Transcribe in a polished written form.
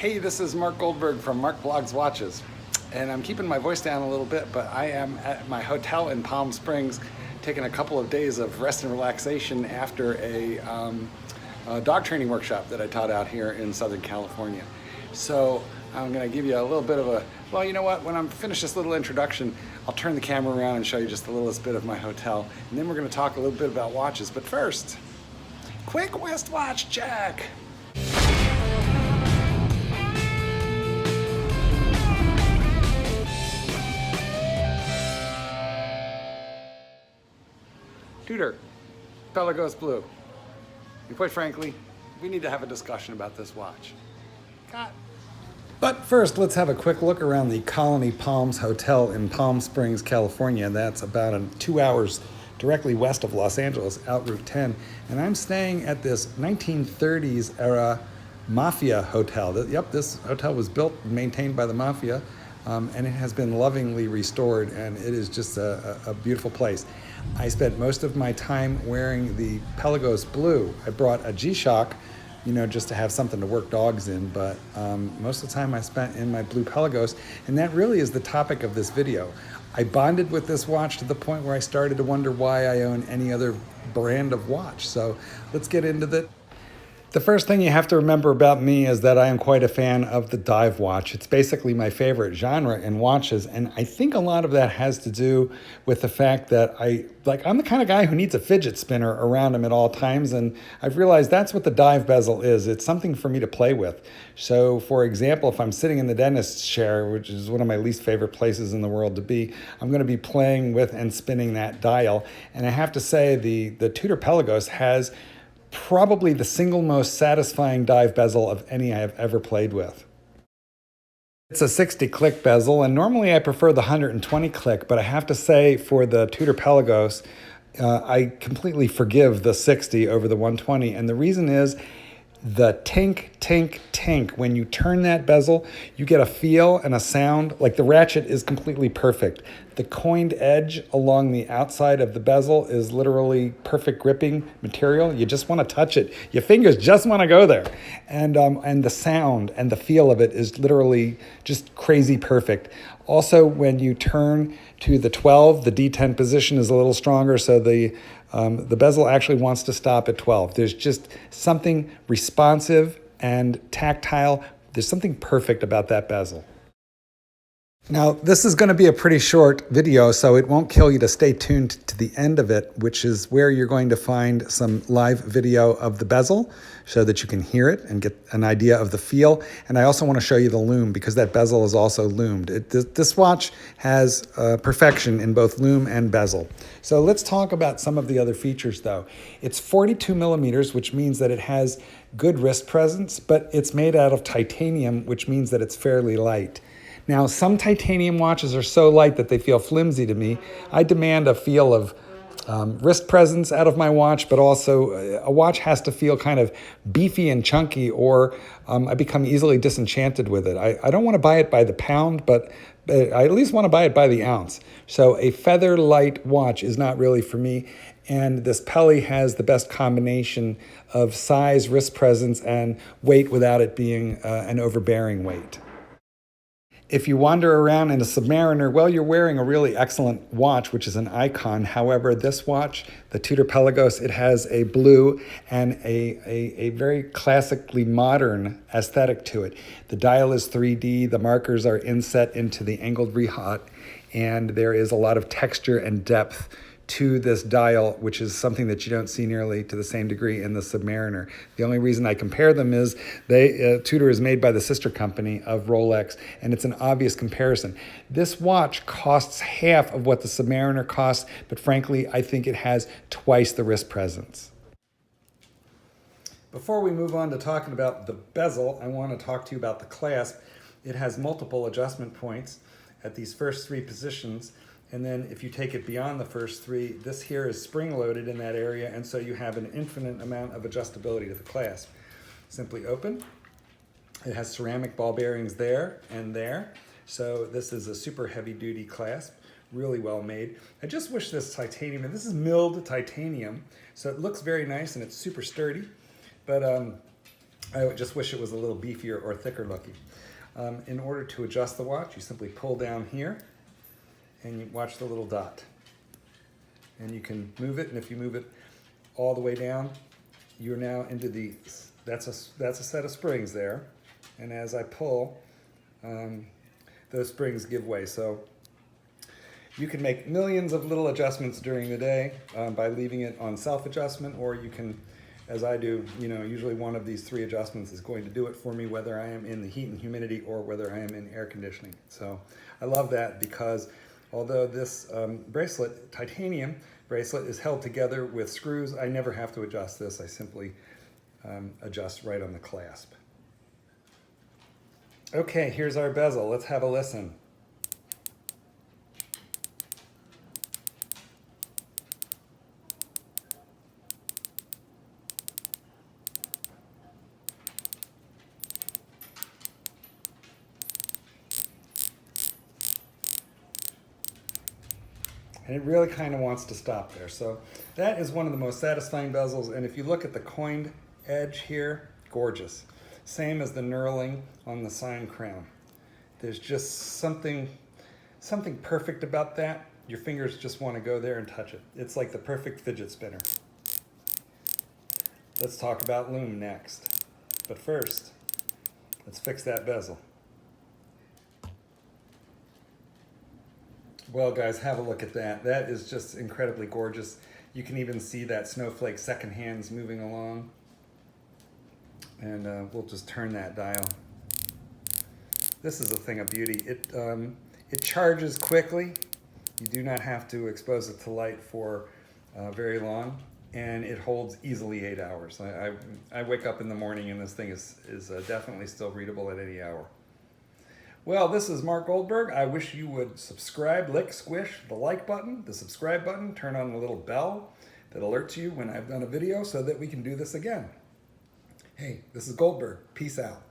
Hey, this is Mark Goldberg from Mark Blogs Watches, and I'm keeping my voice down a little bit, but I am at my hotel in Palm Springs taking a couple of days of rest and relaxation after a dog training workshop that I taught out here in Southern California. So I'm going to give you a little bit of a, well, you know what, when I'm finished this little introduction, I'll turn the camera around and show you just the littlest bit of my hotel, and then we're going to talk a little bit about watches. But first, quick West Watch check. Tudor, Pelagos Blue. And quite frankly, we need to have a discussion about this watch. Cut. But first, let's have a quick look around the Colony Palms Hotel in Palm Springs, California. That's about 2 hours directly west of Los Angeles, out Route 10. And I'm staying at this 1930s era Mafia hotel. Yep, this hotel was built and maintained by the Mafia, and it has been lovingly restored, and it is just a beautiful place. I spent most of my time wearing the Pelagos Blue. I brought a G-Shock, just to have something to work dogs in, but most of the time I spent in my blue Pelagos, and that really is the topic of this video. I bonded with this watch to the point where I started to wonder why I own any other brand of watch. So let's get into that. The first thing you have to remember about me is that I am quite a fan of the dive watch. It's basically my favorite genre in watches, and I think a lot of that has to do with the fact that I'm the kind of guy who needs a fidget spinner around him at all times, and I've realized that's what the dive bezel is. It's something for me to play with. So, for example, if I'm sitting in the dentist's chair, which is one of my least favorite places in the world to be, I'm going to be playing with and spinning that dial. And I have to say, the Tudor Pelagos has probably the single most satisfying dive bezel of any I have ever played with. It's a 60 click bezel, and normally I prefer the 120 click, but I have to say for the Tudor Pelagos, I completely forgive the 60 over the 120, and the reason is the tink, tink, tink. When you turn that bezel, you get a feel and a sound, like the ratchet is completely perfect. The coined edge along the outside of the bezel is literally perfect gripping material. You just want to touch it. Your fingers just want to go there. And the sound and the feel of it is literally just crazy perfect. Also, when you turn to the 12, the D10 position is a little stronger, so the bezel actually wants to stop at 12. There's just something responsive and tactile. There's something perfect about that bezel. Now, this is going to be a pretty short video, so it won't kill you to stay tuned to the end of it, which is where you're going to find some live video of the bezel so that you can hear it and get an idea of the feel. And I also want to show you the lume because that bezel is also lumed. This watch has perfection in both lume and bezel. So let's talk about some of the other features, though. It's 42 millimeters, which means that it has good wrist presence, but it's made out of titanium, which means that it's fairly light. Now, some titanium watches are so light that they feel flimsy to me. I demand a feel of wrist presence out of my watch, but also a watch has to feel kind of beefy and chunky, or I become easily disenchanted with it. I don't want to buy it by the pound, but I at least want to buy it by the ounce. So a feather light watch is not really for me, and this Pelly has the best combination of size, wrist presence, and weight without it being an overbearing weight. If you wander around in a Submariner, well, you're wearing a really excellent watch, which is an icon. However, this watch, the Tudor Pelagos, it has a blue and a very classically modern aesthetic to it. The dial is 3D, the markers are inset into the angled rehaut, and there is a lot of texture and depth to this dial, which is something that you don't see nearly to the same degree in the Submariner. The only reason I compare them is Tudor is made by the sister company of Rolex, and it's an obvious comparison. This watch costs half of what the Submariner costs, but frankly, I think it has twice the wrist presence. Before we move on to talking about the bezel, I want to talk to you about the clasp. It has multiple adjustment points at these first three positions. And then if you take it beyond the first three, this here is spring-loaded in that area, and so you have an infinite amount of adjustability to the clasp. Simply open. It has ceramic ball bearings there and there. So this is a super heavy-duty clasp, really well made. I just wish this titanium, and this is milled titanium, so it looks very nice and it's super sturdy. But I just wish it was a little beefier or thicker looking. In order to adjust the watch, you simply pull down here and you watch the little dot. And you can move it, and if you move it all the way down, you're now into the, that's a set of springs there. And as I pull, those springs give way. So you can make millions of little adjustments during the day by leaving it on self-adjustment, or you can, as I do, usually one of these 3 adjustments is going to do it for me, whether I am in the heat and humidity or whether I am in air conditioning. So I love that, because although this bracelet, titanium bracelet, is held together with screws, I never have to adjust this. I simply adjust right on the clasp. Okay, here's our bezel. Let's have a listen. And it really kind of wants to stop there. So that is one of the most satisfying bezels. And if you look at the coined edge here, gorgeous. Same as the knurling on the sign crown. There's just something perfect about that. Your fingers just want to go there and touch it. It's like the perfect fidget spinner. Let's talk about lume next. But first, let's fix that bezel. Well, guys, have a look at that. That is just incredibly gorgeous. You can even see that snowflake second hands moving along. And we'll just turn that dial. This is a thing of beauty. It charges quickly. You do not have to expose it to light for very long. And it holds easily 8 hours. I wake up in the morning and this thing is definitely still readable at any hour. Well, this is Mark Goldberg. I wish you would subscribe, lick, squish the like button, the subscribe button, turn on the little bell that alerts you when I've done a video so that we can do this again. Hey, this is Goldberg. Peace out.